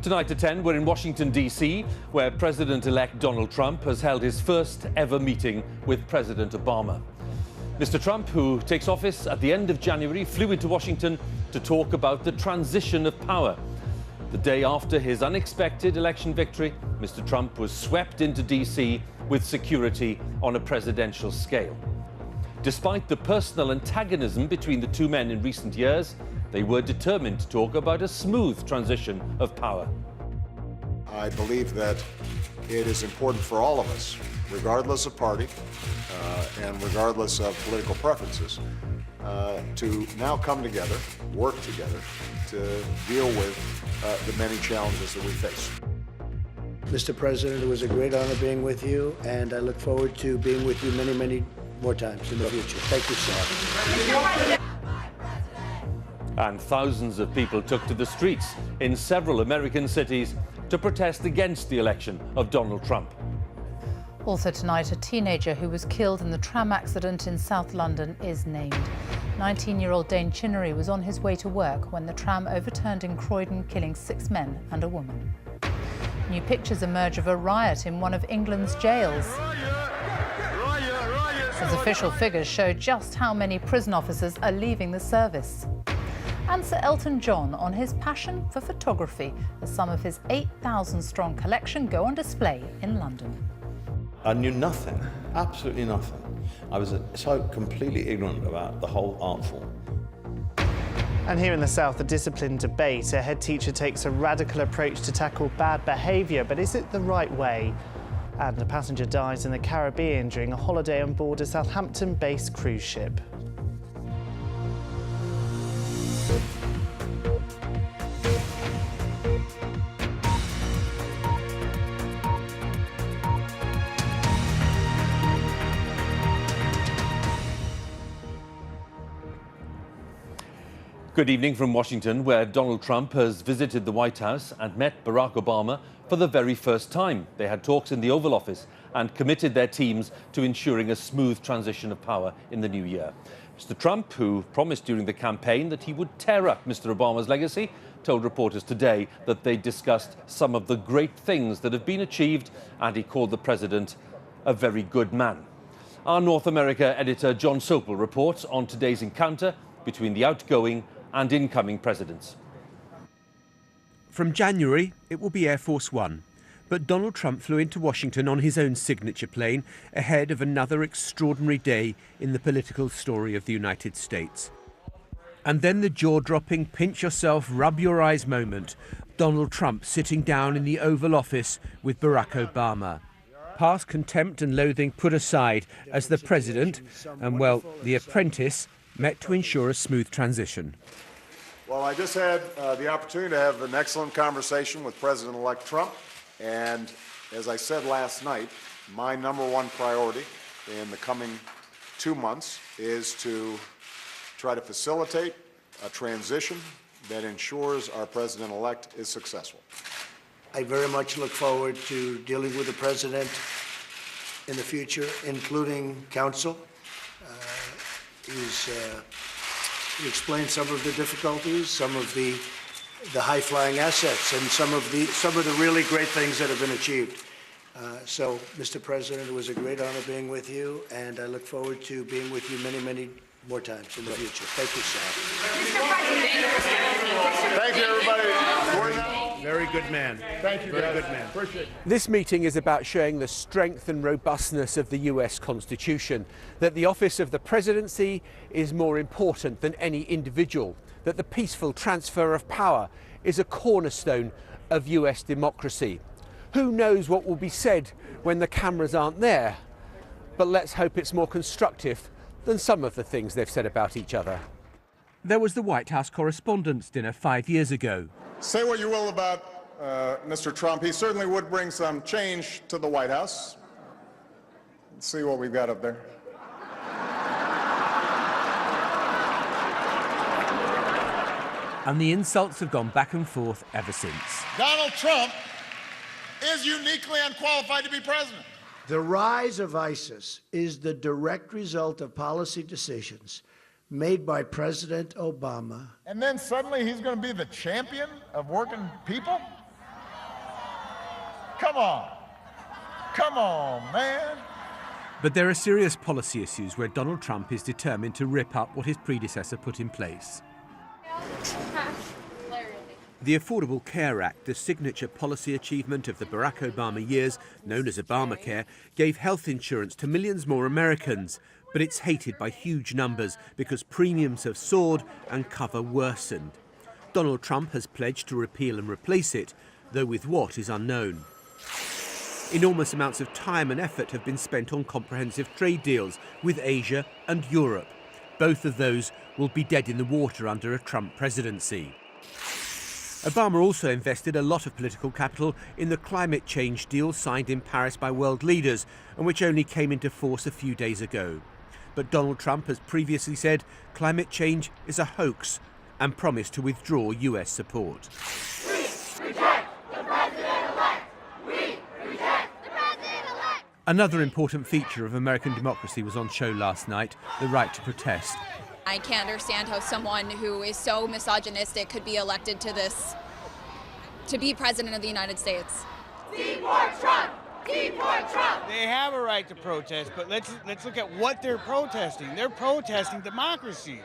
Tonight at 10, we're in Washington, D.C., where President-elect Donald Trump has held his first ever meeting with President Obama. Mr. Trump, who takes office at the end of January, flew into Washington to talk about the transition of power. The day after his unexpected election victory, Mr. Trump was swept into D.C. with security on a presidential scale. Despite the personal antagonism between the two men in recent years, they were determined to talk about a smooth transition of power. I believe that it is important for all of us, regardless of party and regardless of political preferences, to now come together, work together, to deal with the many challenges that we face. Mr. President, it was a great honor being with you, and I look forward to being with you many, many more times in the future. Thank you, sir. And thousands of people took to the streets in several American cities to protest against the election of Donald Trump. Also tonight, a teenager who was killed in the tram accident in South London is named. 19-year-old Dane Chinnery was on his way to work when the tram overturned in Croydon, killing 6 men and a woman. New pictures emerge of a riot in one of England's jails, as official figures show just how many prison officers are leaving the service. And Sir Elton John on his passion for photography, as some of his 8,000-strong collection go on display in London. I knew nothing, absolutely nothing. I was so completely ignorant about the whole art form. And here in the South, a disciplined debate. A head teacher takes a radical approach to tackle bad behaviour, but is it the right way? And a passenger dies in the Caribbean during a holiday on board a Southampton-based cruise ship. Good evening from Washington, where Donald Trump has visited the White House and met Barack Obama for the very first time. They had talks in the Oval Office and committed their teams to ensuring a smooth transition of power in the new year. Mr. Trump, who promised during the campaign that he would tear up Mr. Obama's legacy, told reporters today that they discussed some of the great things that have been achieved, and he called the president a very good man. Our North America editor John Sopel reports on today's encounter between the outgoing and incoming presidents. From January, it will be Air Force One, but Donald Trump flew into Washington on his own signature plane ahead of another extraordinary day in the political story of the United States. And then the jaw-dropping, pinch-yourself, rub-your-eyes moment, Donald Trump sitting down in the Oval Office with Barack Obama. Past contempt and loathing put aside as the president and, well, the apprentice met to ensure a smooth transition. Well, I just had the opportunity to have an excellent conversation with President-elect Trump, and as I said last night, my #1 priority in the coming 2 months is to try to facilitate a transition that ensures our President-elect is successful. I very much look forward to dealing with the president in the future, including counsel. He explained some of the difficulties, some of the high-flying assets, and some of the really great things that have been achieved. So, Mr. President, it was a great honor being with you, and I look forward to being with you many, many more times in the future. Thank you, sir. Thank you, everybody. Very good man. Thank you, Very guys. good man. Appreciate it. This meeting is about showing the strength and robustness of the US Constitution, that the office of the presidency is more important than any individual, that the peaceful transfer of power is a cornerstone of US democracy. Who knows what will be said when the cameras aren't there? But let's hope it's more constructive than some of the things they've said about each other. There was the White House Correspondents' Dinner 5 years ago. Say what you will about Mr. Trump, he certainly would bring some change to the White House. Let's see what we've got up there. And the insults have gone back and forth ever since. Donald Trump is uniquely unqualified to be president. The rise of ISIS is the direct result of policy decisions made by President Obama. And then suddenly he's going to be the champion of working people? Come on. Come on, man. But there are serious policy issues where Donald Trump is determined to rip up what his predecessor put in place. The Affordable Care Act, the signature policy achievement of the Barack Obama years, known as Obamacare, gave health insurance to millions more Americans. But it's hated by huge numbers because premiums have soared and cover worsened. Donald Trump has pledged to repeal and replace it, though with what is unknown. Enormous amounts of time and effort have been spent on comprehensive trade deals with Asia and Europe. Both of those will be dead in the water under a Trump presidency. Obama also invested a lot of political capital in the climate change deal signed in Paris by world leaders, and which only came into force a few days ago. But Donald Trump has previously said climate change is a hoax and promised to withdraw US support. Another important feature of American democracy was on show last night, the right to protest. I can't understand how someone who is so misogynistic could be elected to this, to be president of the United States. Deport Trump! Deport Trump! They have a right to protest, but let's look at what they're protesting. They're protesting democracy.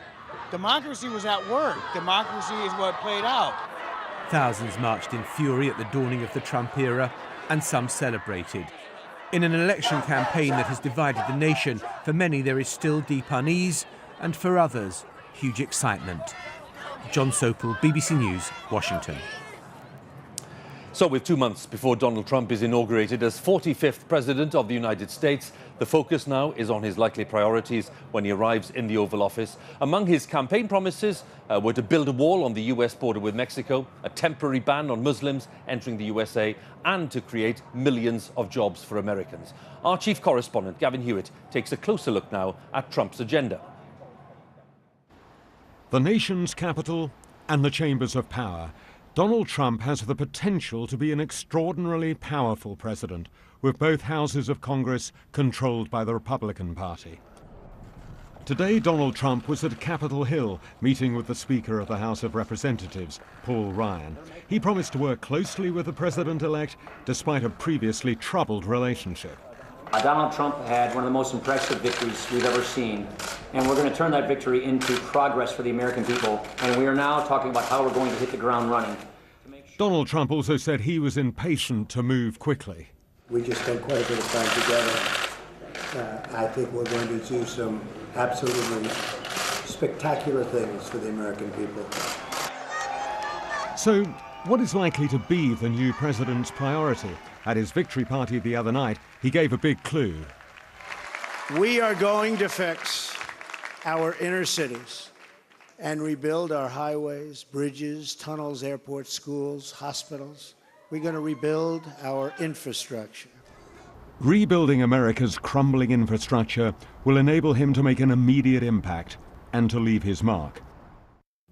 Democracy was at work. Democracy is what played out. Thousands marched in fury at the dawning of the Trump era, and some celebrated. In an election campaign that has divided the nation, for many there is still deep unease, and for others, huge excitement. John Sopel, BBC News, Washington. So with 2 months before Donald Trump is inaugurated as 45th President of the United States, the focus now is on his likely priorities when he arrives in the Oval Office. Among his campaign promises were to build a wall on the US border with Mexico, a temporary ban on Muslims entering the USA, and to create millions of jobs for Americans. Our chief correspondent, Gavin Hewitt, takes a closer look now at Trump's agenda. The nation's capital and the chambers of power. Donald Trump has the potential to be an extraordinarily powerful president, with both houses of Congress controlled by the Republican Party. Today, Donald Trump was at Capitol Hill, meeting with the Speaker of the House of Representatives, Paul Ryan. He promised to work closely with the president-elect, despite a previously troubled relationship. Donald Trump had one of the most impressive victories we've ever seen, and we're going to turn that victory into progress for the American people, and we are now talking about how we're going to hit the ground running. Donald Trump also said he was impatient to move quickly. We just spent quite a bit of time together. I think we're going to do some absolutely spectacular things for the American people. So, what is likely to be the new president's priority? At his victory party the other night, he gave a big clue. We are going to fix our inner cities and rebuild our highways, bridges, tunnels, airports, schools, hospitals. We're going to rebuild our infrastructure. Rebuilding America's crumbling infrastructure will enable him to make an immediate impact and to leave his mark.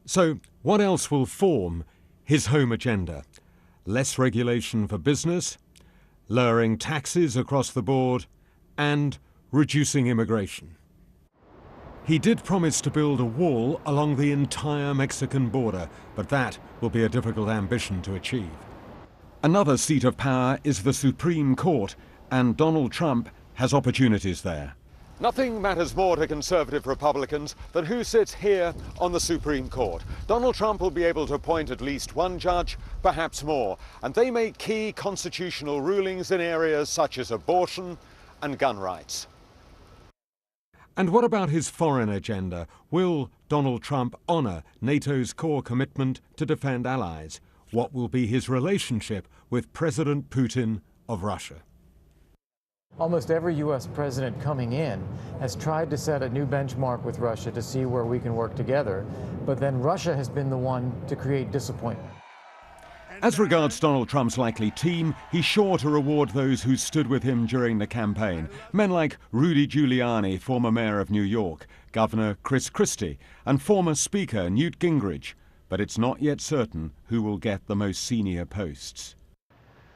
So, what else will form his home agenda? Less regulation for business, lowering taxes across the board, and reducing immigration. He did promise to build a wall along the entire Mexican border, but that will be a difficult ambition to achieve. Another seat of power is the Supreme Court, and Donald Trump has opportunities there. Nothing matters more to conservative Republicans than who sits here on the Supreme Court. Donald Trump will be able to appoint at least one judge, perhaps more, and they make key constitutional rulings in areas such as abortion and gun rights. And what about his foreign agenda? Will Donald Trump honor NATO's core commitment to defend allies? What will be his relationship with President Putin of Russia? Almost every U.S. president coming in has tried to set a new benchmark with Russia to see where we can work together, but then Russia has been the one to create disappointment. As regards Donald Trump's likely team, he's sure to reward those who stood with him during the campaign. Men like Rudy Giuliani, former mayor of New York, Governor Chris Christie, and former Speaker Newt Gingrich. But it's not yet certain who will get the most senior posts.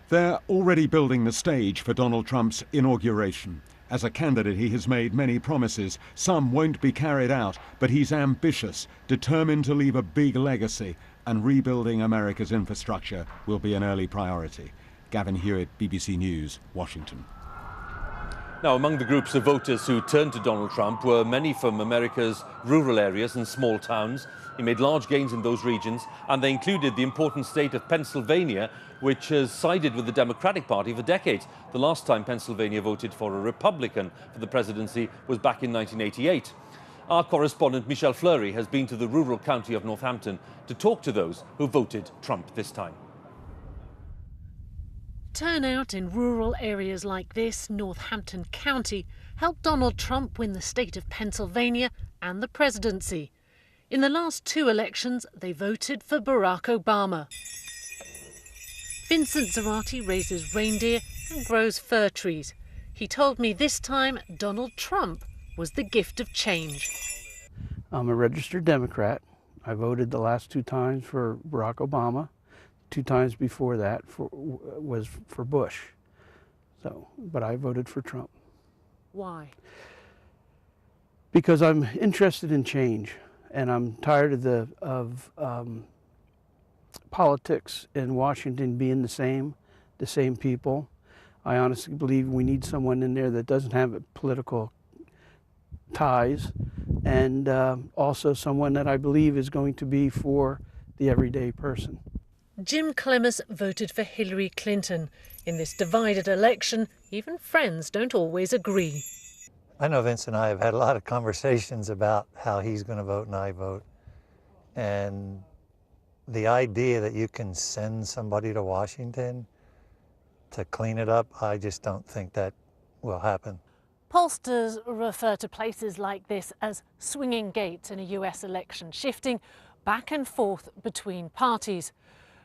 They're already building the stage for Donald Trump's inauguration. As a candidate, he has made many promises. Some won't be carried out, but he's ambitious, determined to leave a big legacy, and rebuilding America's infrastructure will be an early priority. Gavin Hewitt, BBC News, Washington. Now, among the groups of voters who turned to Donald Trump were many from America's rural areas and small towns. He made large gains in those regions, and they included the important state of Pennsylvania, which has sided with the Democratic Party for decades. The last time Pennsylvania voted for a Republican for the presidency was back in 1988. Our correspondent Michelle Fleury has been to the rural county of Northampton to talk to those who voted Trump this time. Turnout in rural areas like this, Northampton County, helped Donald Trump win the state of Pennsylvania and the presidency. In the last two elections, they voted for Barack Obama. Vincent Zarate raises reindeer and grows fir trees. He told me this time Donald Trump was the gift of change. I'm a registered Democrat. I voted the last two times for Barack Obama. 2 times before that was for Bush. But I voted for Trump. Why? Because I'm interested in change, and I'm tired of politics in Washington being the same people. I honestly believe we need someone in there that doesn't have political ties, and also someone that I believe is going to be for the everyday person. Jim Clements voted for Hillary Clinton. In this divided election, even friends don't always agree. I know Vince and I have had a lot of conversations about how he's going to vote and I vote. And the idea that you can send somebody to Washington to clean it up, I just don't think that will happen. Pollsters refer to places like this as swinging gates in a US election, shifting back and forth between parties.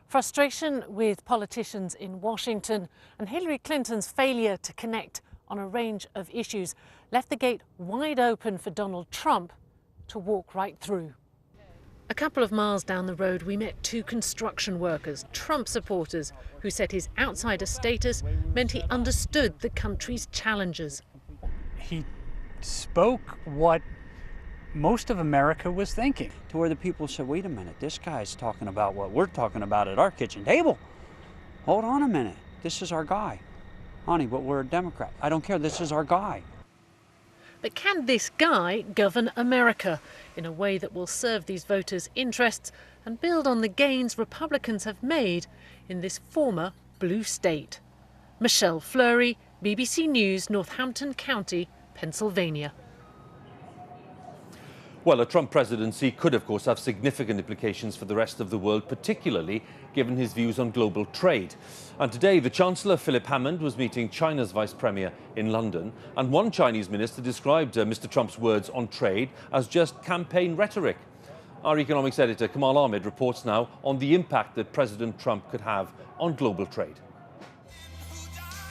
Frustration with politicians in Washington and Hillary Clinton's failure to connect on a range of issues left the gate wide open for Donald Trump to walk right through. A couple of miles down the road, we met 2 construction workers, Trump supporters, who said his outsider status meant he understood the country's challenges. He spoke what most of America was thinking. To where the people said, wait a minute, this guy's talking about what we're talking about at our kitchen table. Hold on a minute, this is our guy. Honey, but we're a Democrat. I don't care, this is our guy. But can this guy govern America in a way that will serve these voters' interests and build on the gains Republicans have made in this former blue state? Michelle Fleury, BBC News, Northampton County, Pennsylvania. Well, a Trump presidency could, of course, have significant implications for the rest of the world, particularly given his views on global trade. And today, the Chancellor, Philip Hammond, was meeting China's Vice Premier in London. And one Chinese minister described Mr. Trump's words on trade as just campaign rhetoric. Our economics editor, Kamal Ahmed, reports now on the impact that President Trump could have on global trade.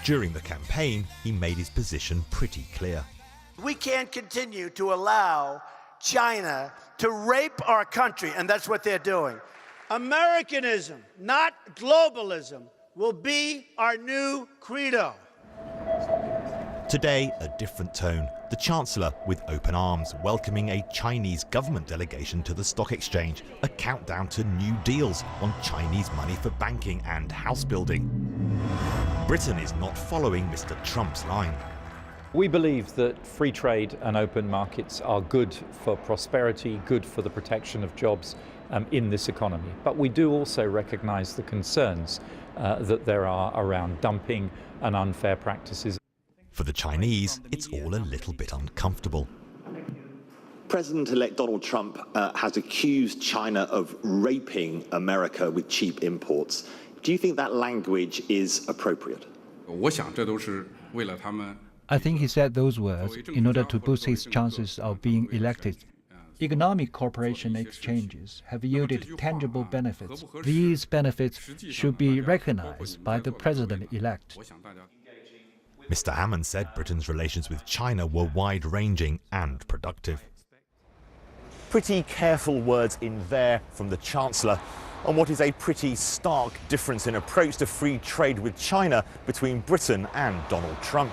During the campaign, he made his position pretty clear. We can't continue to allow China to rape our country, and that's what they're doing. Americanism, not globalism, will be our new credo. Today, a different tone. The Chancellor with open arms, welcoming a Chinese government delegation to the stock exchange, a countdown to new deals on Chinese money for banking and house building. Britain is not following Mr. Trump's line. We believe that free trade and open markets are good for prosperity, good for the protection of jobs in this economy. But we do also recognise the concerns that there are around dumping and unfair practices. For the Chinese, it's all a little bit uncomfortable. President-elect Donald Trump has accused China of raping America with cheap imports. Do you think that language is appropriate? I think he said those words in order to boost his chances of being elected. Economic cooperation exchanges have yielded tangible benefits. These benefits should be recognized by the president-elect. Mr. Hammond said Britain's relations with China were wide-ranging and productive. Pretty careful words in there from the Chancellor on what is a pretty stark difference in approach to free trade with China between Britain and Donald Trump.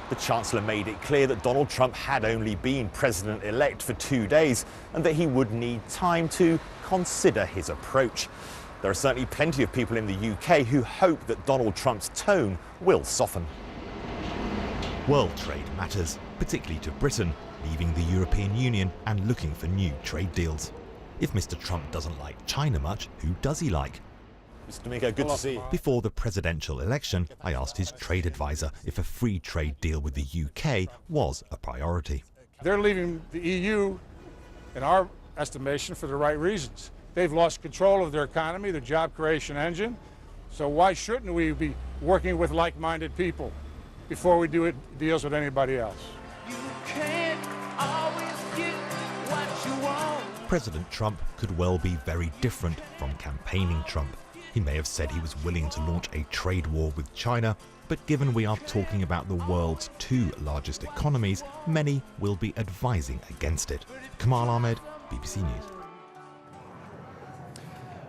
The Chancellor made it clear that Donald Trump had only been president-elect for 2 days and that he would need time to consider his approach. There are certainly plenty of people in the UK who hope that Donald Trump's tone will soften. World trade matters, particularly to Britain, leaving the European Union and looking for new trade deals. If Mr. Trump doesn't like China much, who does he like? Mr. Domingo, good to see you. Before the presidential election, I asked his trade advisor if a free trade deal with the UK was a priority. They're leaving the EU, in our estimation, for the right reasons. They've lost control of their economy, their job creation engine. So why shouldn't we be working with like-minded people before we do deals with anybody else? You can't always get what you want. President Trump could well be very different from campaigning Trump. He may have said he was willing to launch a trade war with China, but given we are talking about the world's two largest economies, many will be advising against it. Kamal Ahmed, BBC News.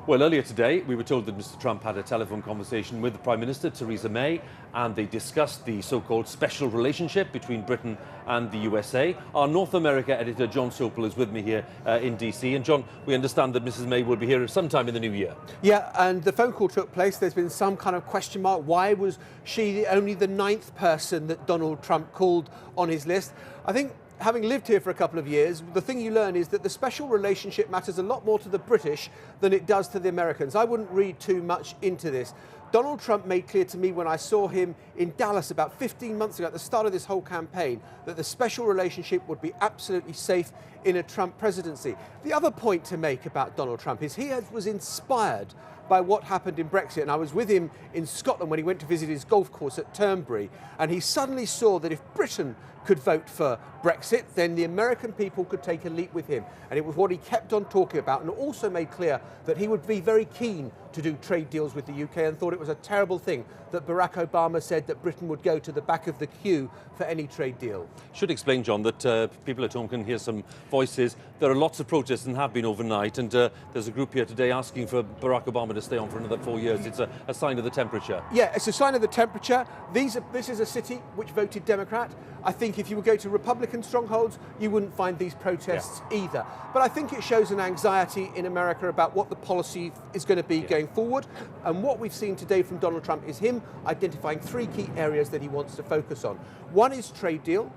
Well, earlier today, we were told that Mr. Trump had a telephone conversation with the Prime Minister, Theresa May, and they discussed the so-called special relationship between Britain and the USA. Our North America editor, John Sopel, is with me here in DC. And John, we understand that Mrs. May will be here sometime in the new year. Yeah, and the phone call took place. There's been some kind of question mark. Why was she only the 9th person that Donald Trump called on his list? I think, having lived here for a couple of years, the thing you learn is that the special relationship matters a lot more to the British than it does to the Americans. I wouldn't read too much into this. Donald Trump made clear to me when I saw him in Dallas about 15 months ago at the start of this whole campaign that the special relationship would be absolutely safe in a Trump presidency. The other point to make about Donald Trump is he was inspired by what happened in Brexit. And I was with him in Scotland when he went to visit his golf course at Turnberry, and he suddenly saw that if Britain could vote for Brexit, then the American people could take a leap with him. And it was what he kept on talking about, and also made clear that he would be very keen to do trade deals with the UK, and thought it was a terrible thing that Barack Obama said that Britain would go to the back of the queue for any trade deal. Should explain, John, that people at home can hear some voices. There are lots of protests and have been overnight, and there's a group here today asking for Barack Obama to stay on for another 4 years. It's a sign of the temperature. Yeah, it's a sign of the temperature. This is a city which voted Democrat. I think if you would go to Republican strongholds, you wouldn't find these protests either. But I think it shows an anxiety in America about what the policy is going to be going forward. And what we've seen today from Donald Trump is him identifying 3 key areas that he wants to focus on. One is trade deal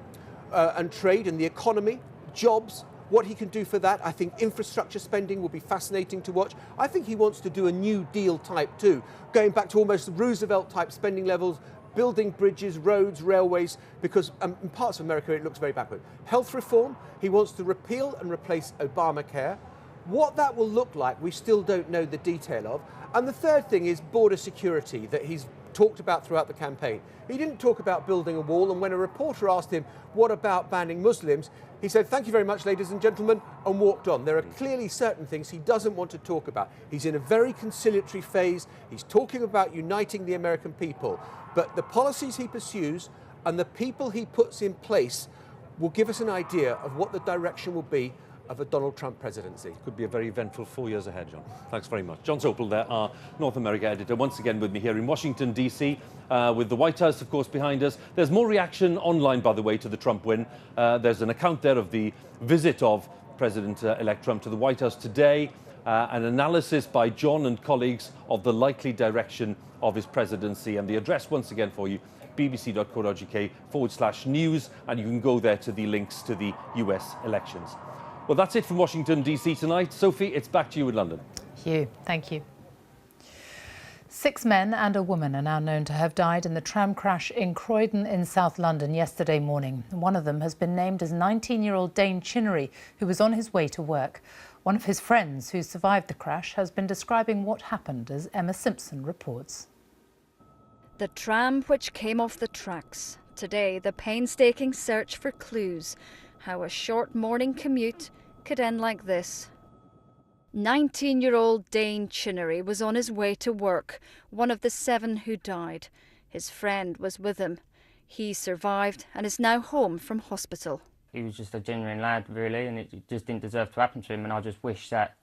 and trade and the economy, jobs, what he can do for that. I think infrastructure spending will be fascinating to watch. I think he wants to do a New Deal type too, going back to almost Roosevelt type spending levels, building bridges, roads, railways, because in parts of America it looks very backward. Health reform, he wants to repeal and replace Obamacare. What that will look like, we still don't know the detail of. And the third thing is border security that he's talked about throughout the campaign. He didn't talk about building a wall, and when a reporter asked him, what about banning Muslims? He said, thank you very much, ladies and gentlemen, and walked on. There are clearly certain things he doesn't want to talk about. He's in a very conciliatory phase. He's talking about uniting the American people. But the policies he pursues and the people he puts in place will give us an idea of what the direction will be of a Donald Trump presidency. Could be a very eventful 4 years ahead, John. Thanks very much. John Sopel there, our North America editor, once again with me here in Washington, D.C., with the White House, of course, behind us. There's more reaction online, by the way, to the Trump win. There's an account there of the visit of President-elect Trump to the White House today, an analysis by John and colleagues of the likely direction of his presidency. And the address, once again, for you, bbc.co.uk/news, and you can go there to the links to the US elections. Well, that's it from Washington, D.C. tonight. Sophie, it's back to you in London. Hugh, thank you. 6 men and a woman are now known to have died in the tram crash in Croydon in South London yesterday morning. One of them has been named as 19-year-old Dane Chinnery, who was on his way to work. One of his friends who survived the crash has been describing what happened, as Emma Simpson reports. The tram which came off the tracks. Today, the painstaking search for clues. How a short morning commute could end like this. 19-year-old Dane Chinnery was on his way to work, one of the 7 who died. His friend was with him. He survived and is now home from hospital. He was just a genuine lad, really, and it just didn't deserve to happen to him. And I just wish that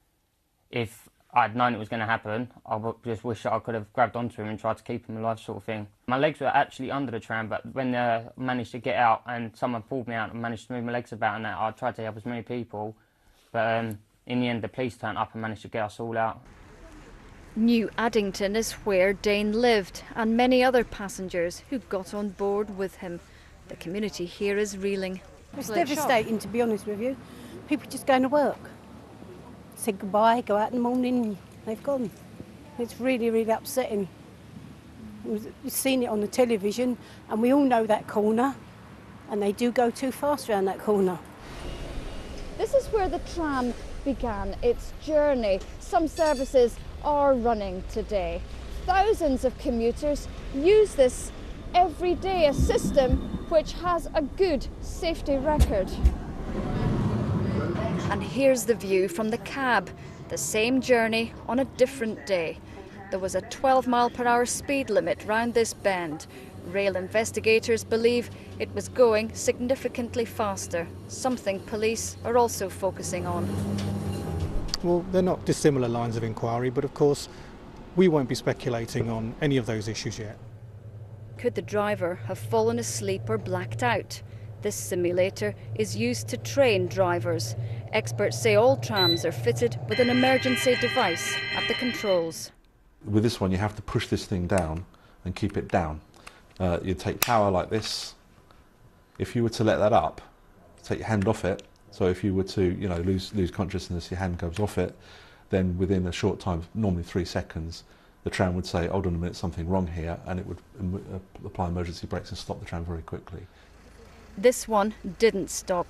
if I'd known it was going to happen, I just wish that I could have grabbed onto him and tried to keep him alive, sort of thing. My legs were actually under the tram, but when I managed to get out and someone pulled me out and managed to move my legs about and that, I tried to help as many people. But in the end, the police turned up and managed to get us all out. New Addington is where Dane lived, and many other passengers who got on board with him. The community here is reeling. It's devastating, to be honest with you. People just going to work, said goodbye, go out in the morning, they've gone. It's really, really upsetting. We've seen it on the television, and we all know that corner, and they do go too fast around that corner. This is where the tram began its journey. Some services are running today. Thousands of commuters use this every day, a system which has a good safety record. And here's the view from the cab, the same journey on a different day. There was a 12-mile-per-hour speed limit round this bend. Rail investigators believe it was going significantly faster, something police are also focusing on. Well, they're not dissimilar lines of inquiry, but of course we won't be speculating on any of those issues yet. Could the driver have fallen asleep or blacked out? This simulator is used to train drivers. Experts say all trams are fitted with an emergency device at the controls. With this one, you have to push this thing down and keep it down. You take power like this. If you were to let that up, take your hand off it. So if you were to, lose consciousness, your hand goes off it, then within a short time, normally 3 seconds, the tram would say, hold on a minute, something wrong here, and it would apply emergency brakes and stop the tram very quickly. This one didn't stop.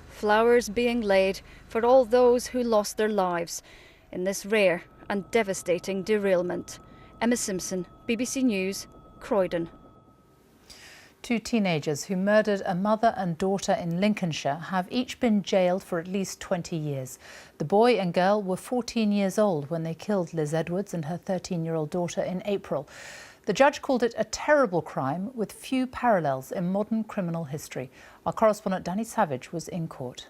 Flowers being laid for all those who lost their lives in this rare and devastating derailment. Emma Simpson, BBC News, Croydon. 2 teenagers who murdered a mother and daughter in Lincolnshire have each been jailed for at least 20 years. The boy and girl were 14 years old when they killed Liz Edwards and her 13-year-old daughter in April. The judge called it a terrible crime with few parallels in modern criminal history. Our correspondent Danny Savage was in court.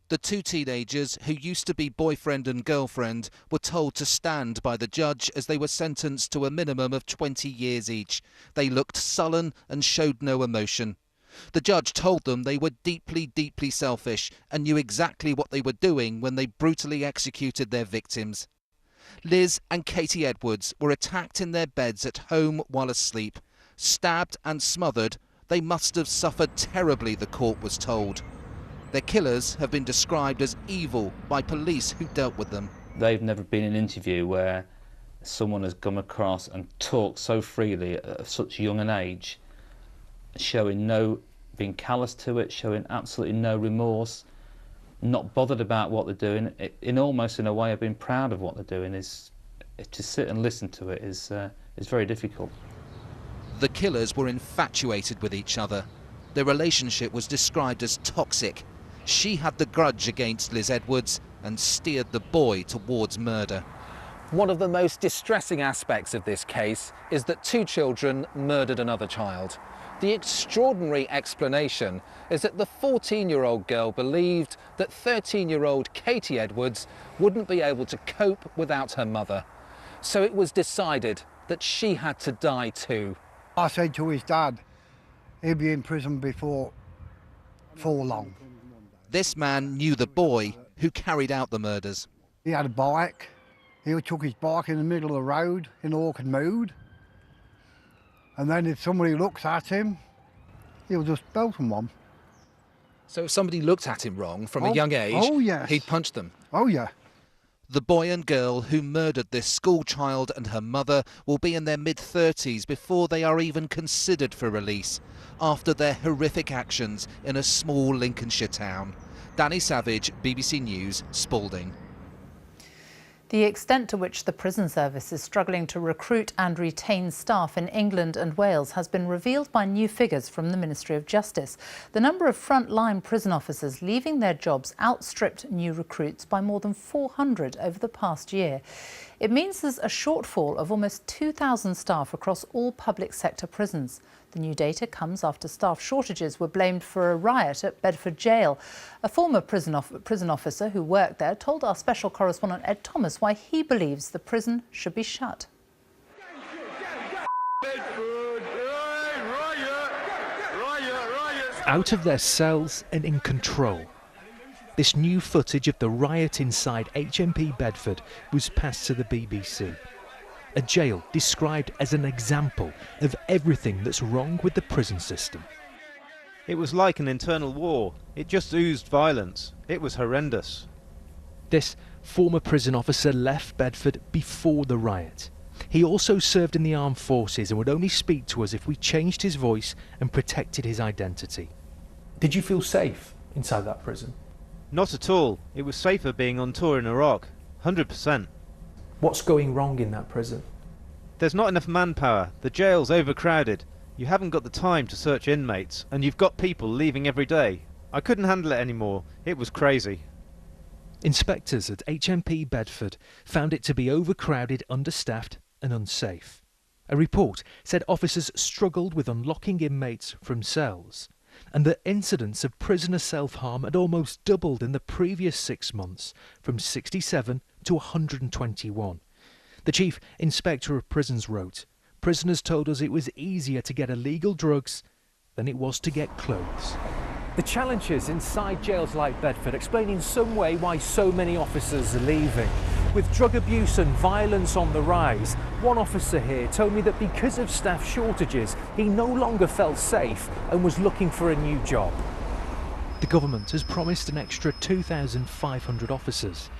The 2 teenagers, who used to be boyfriend and girlfriend, were told to stand by the judge as they were sentenced to a minimum of 20 years each. They looked sullen and showed no emotion. The judge told them they were deeply, deeply selfish and knew exactly what they were doing when they brutally executed their victims. Liz and Katie Edwards were attacked in their beds at home while asleep. Stabbed and smothered, they must have suffered terribly, the court was told. Their killers have been described as evil by police who dealt with them. They've never been in an interview where someone has come across and talked so freely at such young an age, being callous to it, showing absolutely no remorse, not bothered about what they're doing, almost in a way of being proud of what they're doing. To sit and listen to it is very difficult. The killers were infatuated with each other. Their relationship was described as toxic. She had the grudge against Liz Edwards and steered the boy towards murder. One of the most distressing aspects of this case is that 2 children murdered another child. The extraordinary explanation is that the 14-year-old girl believed that 13-year-old Katie Edwards wouldn't be able to cope without her mother. So it was decided that she had to die too. I said to his dad, he'll be in prison before long. This man knew the boy who carried out the murders. He had a bike. He took his bike in the middle of the road in awkward mood. And then if somebody looks at him, he'll just belt them one. So if somebody looked at him wrong from a young age, yes. He'd punch them? Oh, yeah. The boy and girl who murdered this school child and her mother will be in their mid-30s before they are even considered for release, after their horrific actions in a small Lincolnshire town. Danny Savage, BBC News, Spalding. The extent to which the prison service is struggling to recruit and retain staff in England and Wales has been revealed by new figures from the Ministry of Justice. The number of front-line prison officers leaving their jobs outstripped new recruits by more than 400 over the past year. It means there's a shortfall of almost 2,000 staff across all public sector prisons. The new data comes after staff shortages were blamed for a riot at Bedford Jail. A former prison officer who worked there told our special correspondent Ed Thomas why he believes the prison should be shut. Out of their cells and in control. This new footage of the riot inside HMP Bedford was passed to the BBC. A jail described as an example of everything that's wrong with the prison system. It was like an internal war. It just oozed violence. It was horrendous. This former prison officer left Bedford before the riot. He also served in the armed forces and would only speak to us if we changed his voice and protected his identity. Did you feel safe inside that prison? Not at all. It was safer being on tour in Iraq. 100%. What's going wrong in that prison? There's not enough manpower. The jail's overcrowded. You haven't got the time to search inmates, and you've got people leaving every day. I couldn't handle it anymore. It was crazy. Inspectors at HMP Bedford found it to be overcrowded, understaffed and unsafe. A report said officers struggled with unlocking inmates from cells, and that incidents of prisoner self-harm had almost doubled in the previous 6 months, from 67 to 121. The Chief Inspector of Prisons wrote, "Prisoners told us it was easier to get illegal drugs than it was to get clothes." The challenges inside jails like Bedford explain in some way why so many officers are leaving. With drug abuse and violence on the rise, one officer here told me that because of staff shortages, he no longer felt safe and was looking for a new job. The government has promised an extra 2,500 officers,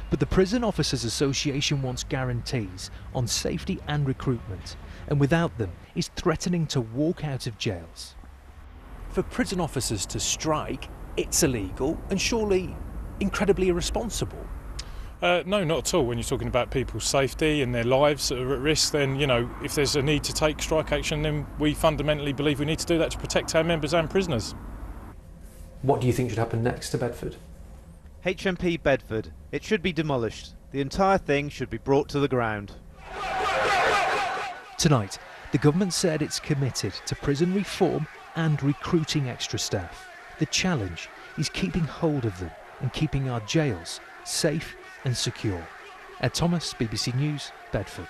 but the Prison Officers Association wants guarantees on safety and recruitment, and without them is threatening to walk out of jails. For prison officers to strike, it's illegal and surely incredibly irresponsible. No, not at all. When you're talking about people's safety and their lives that are at risk, then, if there's a need to take strike action, then we fundamentally believe we need to do that to protect our members and prisoners. What do you think should happen next to Bedford? HMP Bedford. It should be demolished. The entire thing should be brought to the ground. Tonight, the government said it's committed to prison reform and recruiting extra staff. The challenge is keeping hold of them and keeping our jails safe and secure. Ed Thomas, BBC News, Bedford.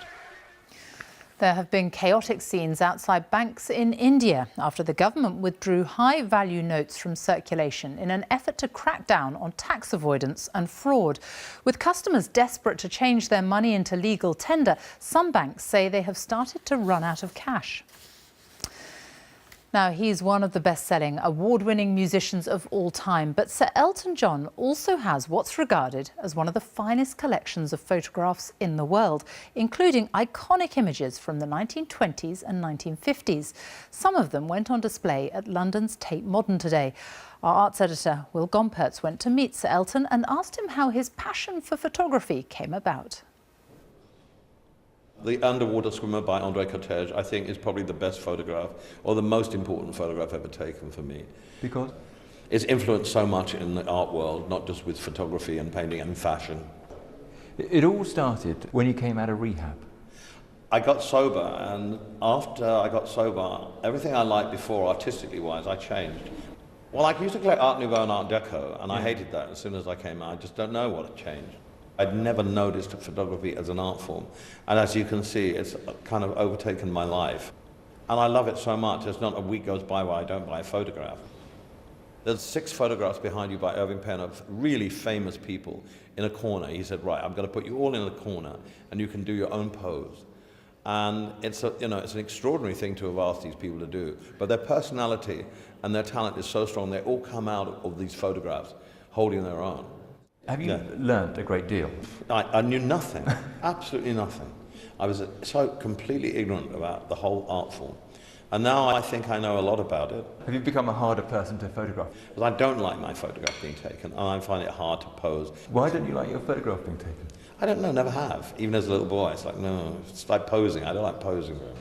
There have been chaotic scenes outside banks in India after the government withdrew high-value notes from circulation in an effort to crack down on tax avoidance and fraud. With customers desperate to change their money into legal tender, some banks say they have started to run out of cash. Now, he's one of the best-selling, award-winning musicians of all time, but Sir Elton John also has what's regarded as one of the finest collections of photographs in the world, including iconic images from the 1920s and 1950s. Some of them went on display at London's Tate Modern today. Our arts editor, Will Gompertz, went to meet Sir Elton and asked him how his passion for photography came about. The Underwater Swimmer by André Cortège, I think, is probably the best photograph, or the most important photograph ever taken for me. Because? It's influenced so much in the art world, not just with photography and painting and fashion. It all started when you came out of rehab. I got sober, and after I got sober, everything I liked before, artistically wise, I changed. Well, I used to collect Art Nouveau and Art Deco, and I hated that as soon as I came out. I just don't know what had changed. I'd never noticed photography as an art form, and as you can see, it's kind of overtaken my life. And I love it so much, there's not a week goes by where I don't buy a photograph. There's 6 photographs behind you by Irving Penn of really famous people in a corner. He said, right, I'm going to put you all in a corner, and you can do your own pose. And it's an extraordinary thing to have asked these people to do. But their personality and their talent is so strong, they all come out of these photographs holding their own. Have you learnt a great deal? I knew nothing, absolutely nothing. I was so completely ignorant about the whole art form. And now I think I know a lot about it. Have you become a harder person to photograph? Because I don't like my photograph being taken, and I find it hard to pose. Why don't you like your photograph being taken? I don't know, never have. Even as a little boy, it's like, no, it's like posing. I don't like posing very much.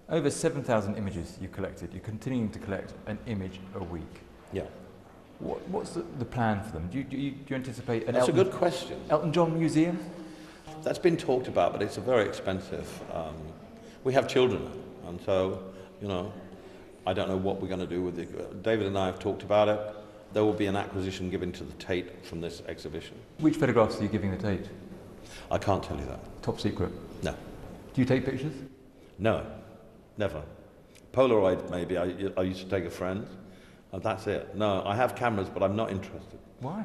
Over 7,000 images you collected. You're continuing to collect an image a week. Yeah. What's the plan for them? Do you anticipate an That's a good question. Elton John museum? That's been talked about, but it's a very expensive. We have children, and so, I don't know what we're going to do with it. David and I have talked about it. There will be an acquisition given to the Tate from this exhibition. Which photographs are you giving the Tate? I can't tell you that. Top secret? No. Do you take pictures? No, never. Polaroid, maybe. I used to take a friend. That's it. No, I have cameras, but I'm not interested. Why?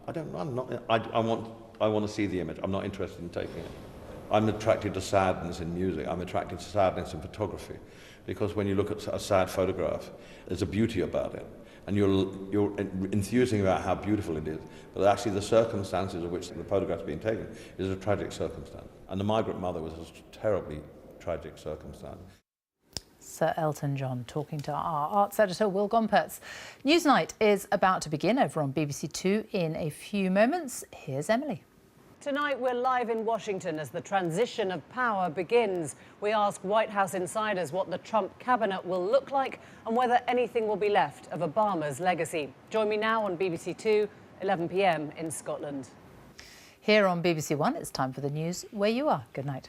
I want to see the image. I'm not interested in taking it. I'm attracted to sadness in music. I'm attracted to sadness in photography, because when you look at a sad photograph, there's a beauty about it, and you're enthusing about how beautiful it is. But actually, the circumstances of which the photograph's being taken is a tragic circumstance, and the migrant mother was a terribly tragic circumstance. Sir Elton John talking to our arts editor Will Gompertz. Newsnight is about to begin over on BBC Two in a few moments. Here's Emily. Tonight we're live in Washington as the transition of power begins. We ask White House insiders what the Trump cabinet will look like and whether anything will be left of Obama's legacy. Join me now on BBC Two, 11 p.m. in Scotland. Here on BBC One, it's time for the news where you are. Good night.